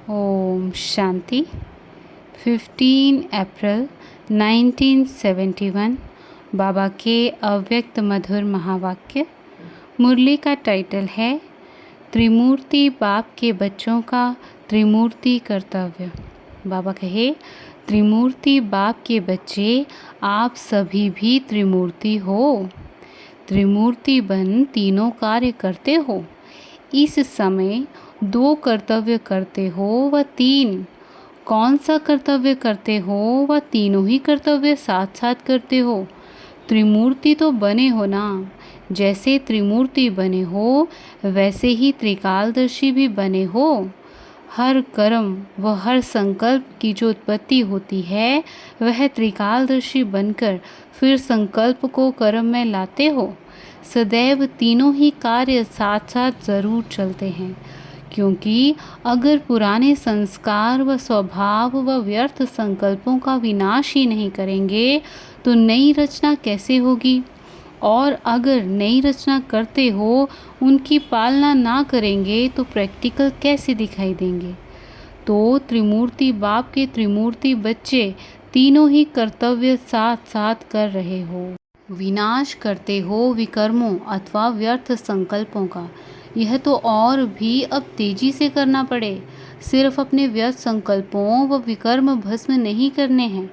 ओम शांति। 15 अप्रैल 1971 बाबा के अव्यक्त मधुर महावाक्य। मुरली का टाइटल है त्रिमूर्ति बाप के बच्चों का त्रिमूर्ति कर्तव्य। बाबा कहे, त्रिमूर्ति बाप के बच्चे आप सभी भी त्रिमूर्ति हो। त्रिमूर्ति बन तीनों कार्य करते हो। इस समय 2 कर्तव्य करते हो व 3। कौन सा कर्तव्य करते हो व तीनों ही कर्तव्य साथ साथ करते हो। त्रिमूर्ति तो बने हो ना। जैसे त्रिमूर्ति बने हो वैसे ही त्रिकालदर्शी भी बने हो। हर कर्म व हर संकल्प की जो उत्पत्ति होती है वह त्रिकालदर्शी बनकर फिर संकल्प को कर्म में लाते हो। सदैव तीनों ही कार्य साथ साथ ज़रूर चलते हैं, क्योंकि अगर पुराने संस्कार व स्वभाव व व्यर्थ संकल्पों का विनाश ही नहीं करेंगे तो नई रचना कैसे होगी। और अगर नई रचना करते हो उनकी पालना ना करेंगे तो प्रैक्टिकल कैसे दिखाई देंगे। तो त्रिमूर्ति बाप के त्रिमूर्ति बच्चे तीनों ही कर्तव्य साथ साथ कर रहे हो। विनाश करते हो विकर्मों अथवा व्यर्थ संकल्पों का। यह तो और भी अब तेजी से करना पड़े। सिर्फ अपने व्यर्थ संकल्पों व विकर्म भस्म नहीं करने हैं,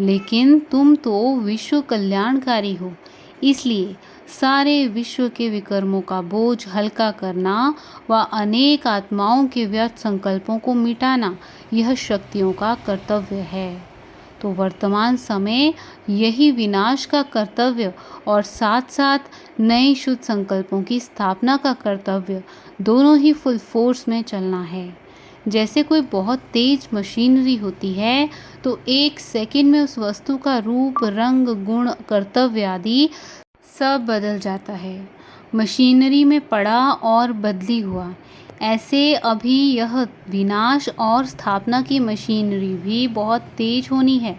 लेकिन तुम तो विश्व कल्याणकारी हो। इसलिए सारे विश्व के विकर्मों का बोझ हल्का करना व अनेक आत्माओं के व्यर्थ संकल्पों को मिटाना यह शक्तियों का कर्तव्य है। तो वर्तमान समय यही विनाश का कर्तव्य और साथ साथ नए शुद्ध संकल्पों की स्थापना का कर्तव्य दोनों ही फुल फोर्स में चलना है। जैसे कोई बहुत तेज मशीनरी होती है तो 1 सेकंड में उस वस्तु का रूप, रंग, गुण, कर्तव्य आदि सब बदल जाता है। मशीनरी में पड़ा और बदली हुआ। ऐसे अभी यह विनाश और स्थापना की मशीनरी भी बहुत तेज होनी है।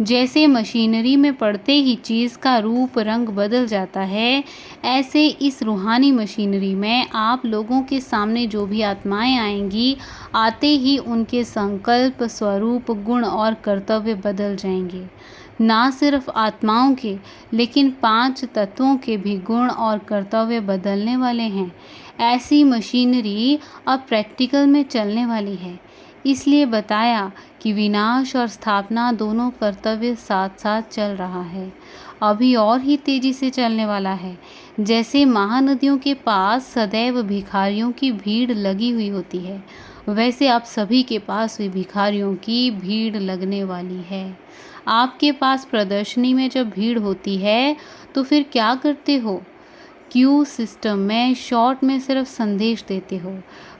जैसे मशीनरी में पड़ते ही चीज़ का रूप रंग बदल जाता है, ऐसे इस रूहानी मशीनरी में आप लोगों के सामने जो भी आत्माएं आएंगी, आते ही उनके संकल्प, स्वरूप, गुण और कर्तव्य बदल जाएंगे। ना सिर्फ आत्माओं के, लेकिन 5 तत्वों के भी गुण और कर्तव्य बदलने वाले हैं। ऐसी मशीनरी अब प्रैक्टिकल में चलने वाली है। इसलिए बताया कि विनाश और स्थापना दोनों कर्तव्य साथ साथ चल रहा है। अभी और ही तेजी से चलने वाला है। जैसे महानदियों के पास सदैव भिखारियों की भीड़ लगी हुई होती है, वैसे आप सभी के पास भी भिखारियों की भीड़ लगने वाली है। आपके पास प्रदर्शनी में जब भीड़ होती है तो फिर क्या करते हो। क्यू सिस्टम में शॉर्ट में सिर्फ संदेश देते हो,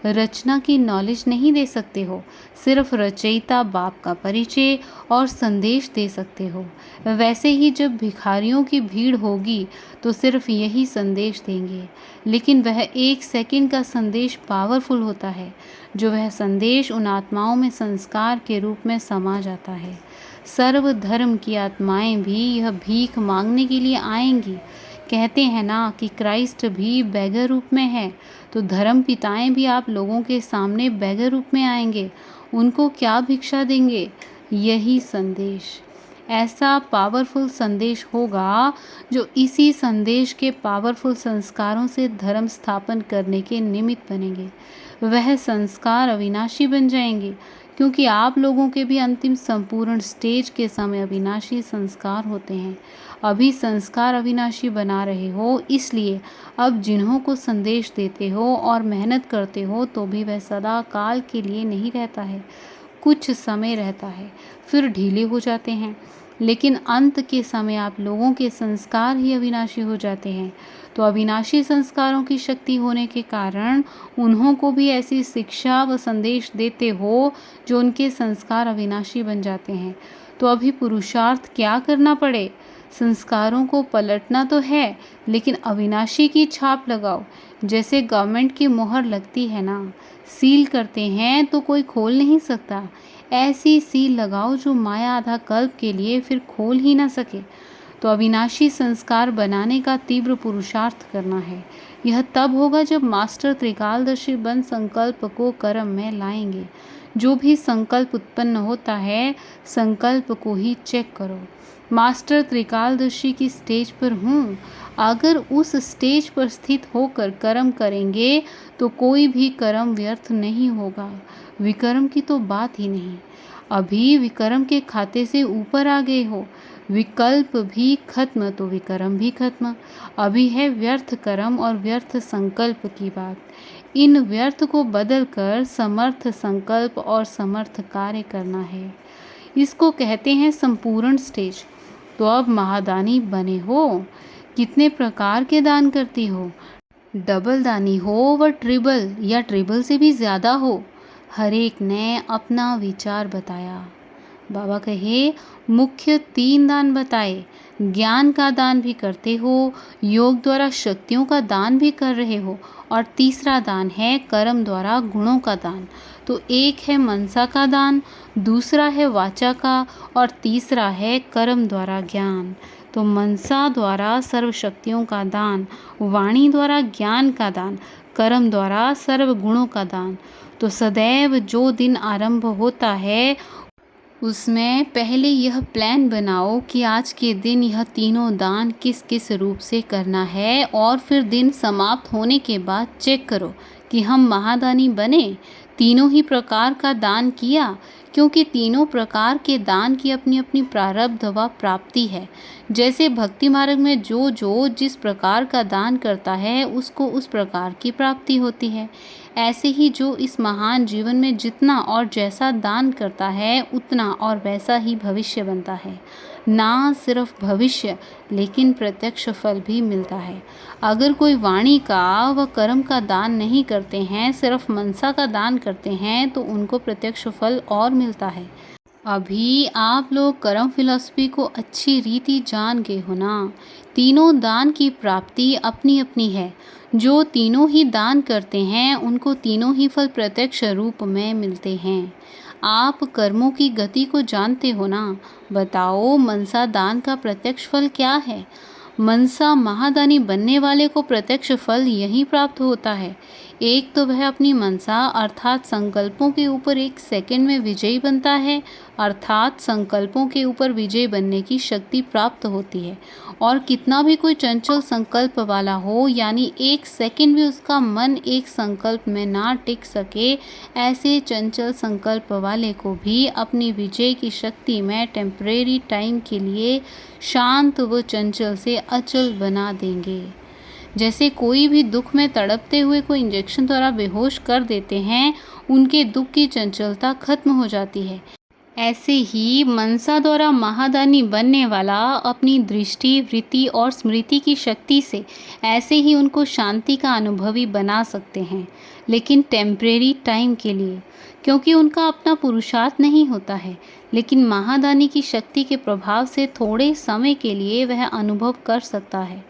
रचना की नॉलेज नहीं दे सकते हो। सिर्फ रचयिता बाप का परिचय और संदेश दे सकते हो। वैसे ही जब भिखारियों की भीड़ होगी तो सिर्फ यही संदेश देंगे, लेकिन वह 1 सेकंड का संदेश पावरफुल होता है। जो वह संदेश उन आत्माओं में संस्कार के रूप में समा जाता है। सर्व धर्म की आत्माएं भी यह भीख मांगने के लिए आएंगी। कहते हैं ना कि क्राइस्ट भी बैगर रूप में है, तो धर्म पिताएं भी आप लोगों के सामने बैगर रूप में आएंगे। उनको क्या भिक्षा देंगे। यही संदेश, ऐसा पावरफुल संदेश होगा जो इसी संदेश के पावरफुल संस्कारों से धर्म स्थापन करने के निमित्त बनेंगे। वह संस्कार अविनाशी बन जाएंगे, क्योंकि आप लोगों के भी अंतिम संपूर्ण स्टेज के समय अविनाशी संस्कार होते हैं। अभी संस्कार अविनाशी बना रहे हो, इसलिए अब जिन्हों को संदेश देते हो और मेहनत करते हो तो भी वह सदा काल के लिए नहीं रहता है। कुछ समय रहता है, फिर ढीले हो जाते हैं, लेकिन अंत के समय आप लोगों के संस्कार ही अविनाशी हो जाते हैं। तो अविनाशी संस्कारों की शक्ति होने के कारण उन्हों को भी ऐसी शिक्षा व संदेश देते हो जो उनके संस्कार अविनाशी बन जाते हैं। तो अभी पुरुषार्थ क्या करना पड़े। संस्कारों को पलटना तो है, लेकिन अविनाशी की छाप लगाओ। जैसे गवर्नमेंट की मोहर लगती है ना, सील करते हैं तो कोई खोल नहीं सकता। ऐसी सील लगाओ जो माया आधा कल्प के लिए फिर खोल ही ना सके। तो अविनाशी संस्कार बनाने का तीव्र पुरुषार्थ करना है। यह तब होगा जब मास्टर त्रिकालदर्शी बन संकल्प को कर्म में लाएंगे। जो भी संकल्प उत्पन्न होता है, संकल्प को ही चेक करो। मास्टर त्रिकालदर्शी की स्टेज पर हूँ। अगर उस स्टेज पर स्थित होकर कर्म करेंगे तो कोई भी कर्म व्यर्थ नहीं होगा। विकर्म की तो बात ही नहीं। अभी विकर्म के खाते से ऊपर आ गए हो। विकल्प भी खत्म तो विकर्म भी खत्म। अभी है व्यर्थ कर्म और व्यर्थ संकल्प की बात। इन व्यर्थ को बदलकर समर्थ संकल्प और समर्थ कार्य करना है। इसको कहते हैं संपूर्ण स्टेज। तो अब महादानी बने हो। कितने प्रकार के दान करती हो? डबल दानी हो व ट्रिबल या ट्रिबल से भी ज़्यादा हो? हर एक ने अपना विचार बताया। बाबा कहे मुख्य 3 दान बताए। ज्ञान का दान भी करते हो, योग द्वारा शक्तियों का दान भी कर रहे हो, और तीसरा दान है कर्म द्वारा गुणों का दान। तो एक है मनसा का दान, दूसरा है वाचा का, और तीसरा है कर्म द्वारा ज्ञान। तो मनसा द्वारा सर्व शक्तियों का दान, वाणी द्वारा ज्ञान का दान, कर्म द्वारा सर्व गुणों का दान। तो सदैव जो दिन आरंभ होता है उसमें पहले यह प्लान बनाओ कि आज के दिन यह तीनों दान किस किस रूप से करना है, और फिर दिन समाप्त होने के बाद चेक करो कि हम महादानी बने, तीनों ही प्रकार का दान किया। क्योंकि तीनों प्रकार के दान की अपनी अपनी प्रारब्ध व प्राप्ति है। जैसे भक्ति मार्ग में जो जो जिस प्रकार का दान करता है उसको उस प्रकार की प्राप्ति होती है, ऐसे ही जो इस महान जीवन में जितना और जैसा दान करता है उतना और वैसा ही भविष्य बनता है। ना सिर्फ भविष्य लेकिन प्रत्यक्ष फल भी मिलता है। अगर कोई वाणी का व कर्म का दान नहीं करते हैं, सिर्फ मनसा का दान करते हैं, तो उनको प्रत्यक्ष फल और मिलता है। अभी आप लोग कर्म फिलॉसफी को अच्छी रीति जान गए हो ना। तीनों दान की प्राप्ति अपनी अपनी है। जो तीनों ही दान करते हैं उनको तीनों ही फल प्रत्यक्ष रूप में मिलते हैं। आप कर्मों की गति को जानते हो ना। बताओ मनसा दान का प्रत्यक्ष फल क्या है? मनसा महादानी बनने वाले को प्रत्यक्ष फल यही प्राप्त होता है। एक तो वह अपनी मनसा अर्थात संकल्पों के ऊपर एक सेकंड में विजयी बनता है, अर्थात संकल्पों के ऊपर विजय बनने की शक्ति प्राप्त होती है। और कितना भी कोई चंचल संकल्प वाला हो, यानी एक सेकंड भी उसका मन एक संकल्प में ना टिक सके, ऐसे चंचल संकल्प वाले को भी अपनी विजय की शक्ति में टेम्परेरी टाइम के लिए शांत व चंचल से अचल बना देंगे। जैसे कोई भी दुख में तड़पते हुए को इंजेक्शन द्वारा बेहोश कर देते हैं, उनके दुख की चंचलता खत्म हो जाती है। ऐसे ही मनसा द्वारा महादानी बनने वाला अपनी दृष्टि, वृत्ति और स्मृति की शक्ति से ऐसे ही उनको शांति का अनुभवी बना सकते हैं, लेकिन टेम्परेरी टाइम के लिए, क्योंकि उनका अपना पुरुषार्थ नहीं होता है। लेकिन महादानी की शक्ति के प्रभाव से थोड़े समय के लिए वह अनुभव कर सकता है।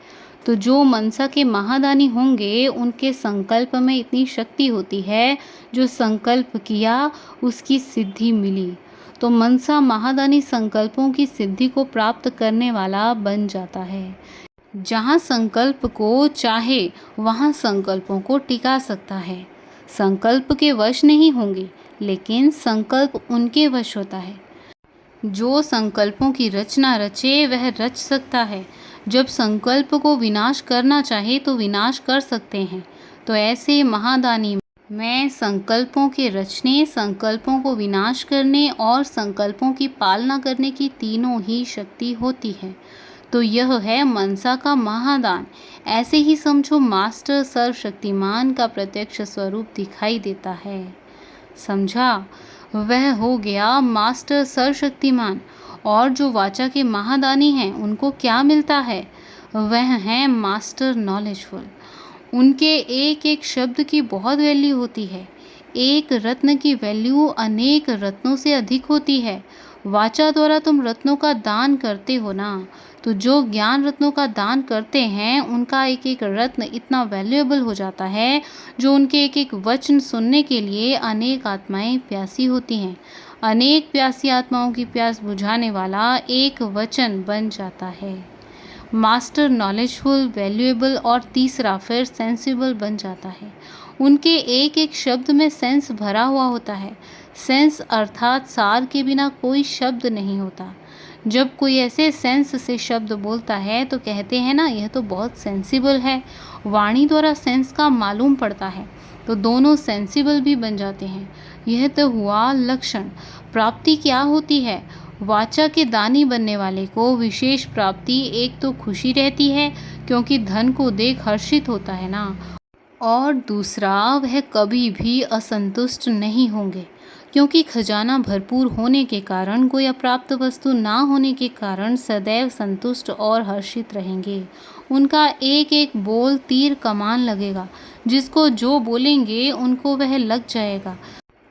तो जो मनसा के महादानी होंगे उनके संकल्प में इतनी शक्ति होती है, जो संकल्प किया उसकी सिद्धि मिली। तो मनसा महादानी संकल्पों की सिद्धि को प्राप्त करने वाला बन जाता है। जहाँ संकल्प को चाहे वहाँ संकल्पों को टिका सकता है। संकल्प के वश नहीं होंगे, लेकिन संकल्प उनके वश होता है। जो संकल्पों की रचना रचे वह रच सकता है। जब संकल्प को विनाश करना चाहे तो विनाश कर सकते हैं। तो ऐसे महादानी में संकल्पों के रचने, संकल्पों को विनाश करने और संकल्पों की पालना करने की तीनों ही शक्ति होती है। तो यह है मनसा का महादान। ऐसे ही समझो मास्टर सर्वशक्तिमान का प्रत्यक्ष स्वरूप दिखाई देता है। समझा? वह हो गया मास्टर सर्वशक्तिमान। और जो वाचा के महादानी हैं उनको क्या मिलता है? वह हैं मास्टर नॉलेजफुल। उनके एक एक शब्द की बहुत वैल्यू होती है। एक रत्न की वैल्यू अनेक रत्नों से अधिक होती है। वाचा द्वारा तुम रत्नों का दान करते हो ना, तो जो ज्ञान रत्नों का दान करते हैं उनका एक एक रत्न इतना वैल्यूएबल हो जाता है, जो उनके एक एक वचन सुनने के लिए अनेक आत्माएं प्यासी होती हैं। अनेक प्यासी आत्माओं की प्यास बुझाने वाला एक वचन बन जाता है। मास्टर नॉलेजफुल, वैल्यूएबल और तीसरा फिर सेंसिबल बन जाता है। उनके एक एक शब्द में सेंस भरा हुआ होता है। सेंस अर्थात सार के बिना कोई शब्द नहीं होता। जब कोई ऐसे सेंस से शब्द बोलता है तो कहते हैं ना, यह तो बहुत सेंसिबल है। वाणी द्वारा सेंस का मालूम पड़ता है तो दोनों सेंसिबल भी बन जाते हैं। यह तो हुआ लक्षण। प्राप्ति क्या होती है? वाचा के दानी बनने वाले को विशेष प्राप्ति एक तो खुशी रहती है क्योंकि धन को देख हर्षित होता है ना, और दूसरा वह कभी भी असंतुष्ट नहीं होंगे क्योंकि खजाना भरपूर होने के कारण, कोई अप्राप्त वस्तु ना होने के कारण सदैव संतुष्ट और हर्षित रहेंगे। उनका एक एक बोल तीर कमान लगेगा। जिसको जो बोलेंगे उनको वह लग जाएगा।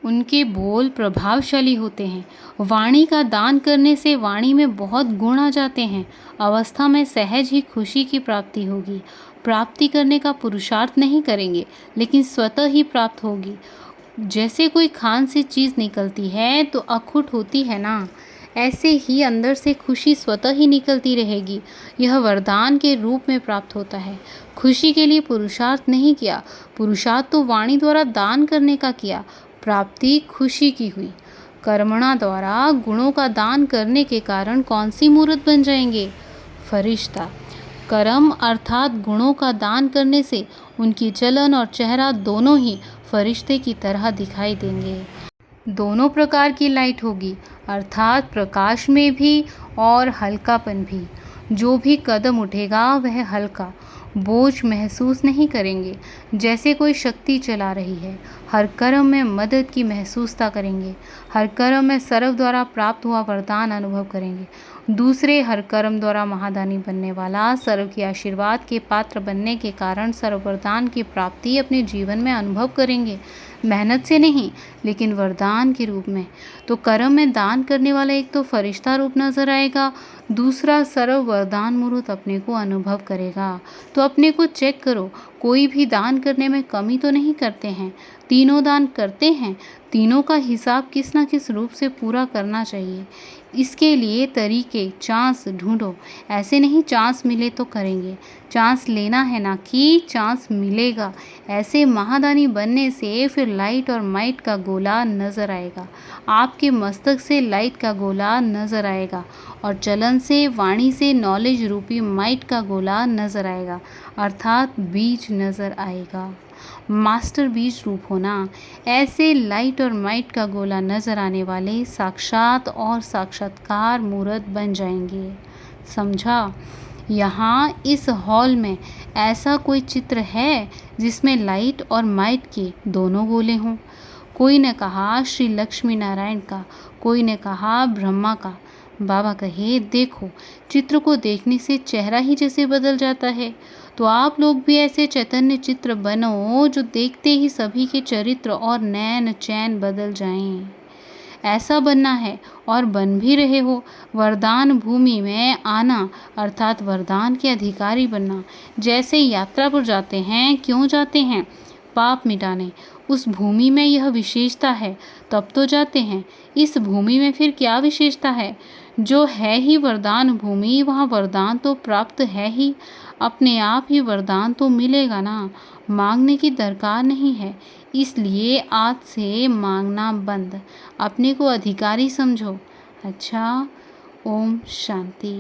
उनके बोल प्रभावशाली होते हैं। वाणी का दान करने से वाणी में बहुत गुण आ जाते हैं। अवस्था में सहज ही खुशी की प्राप्ति होगी। प्राप्ति करने का पुरुषार्थ नहीं करेंगे लेकिन स्वतः ही प्राप्त होगी। जैसे कोई खान से चीज़ निकलती है तो अखुट होती है ना, ऐसे ही अंदर से खुशी स्वतः ही निकलती रहेगी। यह वरदान के रूप में प्राप्त होता है। खुशी के लिए पुरुषार्थ नहीं किया, पुरुषार्थ तो वाणी द्वारा दान करने का किया। प्राप्ति खुशी की हुई। कर्मणा द्वारा गुणों का दान करने के कारण कौन सी मूर्त बन जाएंगे? फरिश्ता। कर्म अर्थात गुणों का दान करने से उनकी चलन और चेहरा दोनों ही फरिश्ते की तरह दिखाई देंगे। दोनों प्रकार की लाइट होगी अर्थात प्रकाश में भी और हल्कापन भी। जो भी कदम उठेगा वह हल्का, बोझ महसूस नहीं करेंगे। जैसे कोई शक्ति चला रही है। हर कर्म में मदद की महसूसता करेंगे। हर कर्म में सर्व द्वारा प्राप्त हुआ वरदान अनुभव करेंगे। दूसरे हर कर्म द्वारा महादानी बनने वाला सर्व के आशीर्वाद के पात्र बनने के कारण सर्व वरदान की प्राप्ति अपने जीवन में अनुभव करेंगे। मेहनत से नहीं लेकिन वरदान के रूप में। तो कर्म में दान करने वाला एक तो फरिश्ता रूप नजर आएगा, दूसरा सर्व वरदान मूर्त अपने को अनुभव करेगा। तो अपने को चेक करो, कोई भी दान करने में कमी तो नहीं करते हैं। तीनों दान करते हैं, तीनों का हिसाब किस न किस रूप से पूरा करना चाहिए। इसके लिए तरीके चांस ढूंढो। ऐसे नहीं चांस मिले तो करेंगे, चांस लेना है ना कि चांस मिलेगा। ऐसे महादानी बनने से फिर लाइट और माइट का गोला नज़र आएगा। आपके मस्तक से लाइट का गोला नज़र आएगा और चलन से, वाणी से नॉलेज रूपी माइट का गोला नज़र आएगा अर्थात बीज नज़र आएगा। मास्टर बीज रूप होना। ऐसे लाइट और माइट का गोला नज़र आने वाले साक्षात और साक्षात्कार मूर्त बन जाएंगे। समझा? यहाँ इस हॉल में ऐसा कोई चित्र है जिसमें लाइट और माइट के दोनों गोले हों? कोई ने कहा श्री लक्ष्मी नारायण का, कोई ने कहा ब्रह्मा का। बाबा कहे देखो, चित्र को देखने से चेहरा ही जैसे बदल जाता है, तो आप लोग भी ऐसे चैतन्य चित्र बनो जो देखते ही सभी के चरित्र और नैन चैन बदल जाएं। ऐसा बनना है और बन भी रहे हो। वरदान भूमि में आना अर्थात वरदान के अधिकारी बनना। जैसे यात्रा पर जाते हैं, क्यों जाते हैं? पाप मिटाने। उस भूमि में यह विशेषता है तब तो जाते हैं। इस भूमि में फिर क्या विशेषता है? जो है ही वरदान भूमि, वहाँ वरदान तो प्राप्त है ही। अपने आप ही वरदान तो मिलेगा ना, मांगने की दरकार नहीं है। इसलिए आज से मांगना बंद, अपने को अधिकारी समझो। अच्छा, ओम शांति।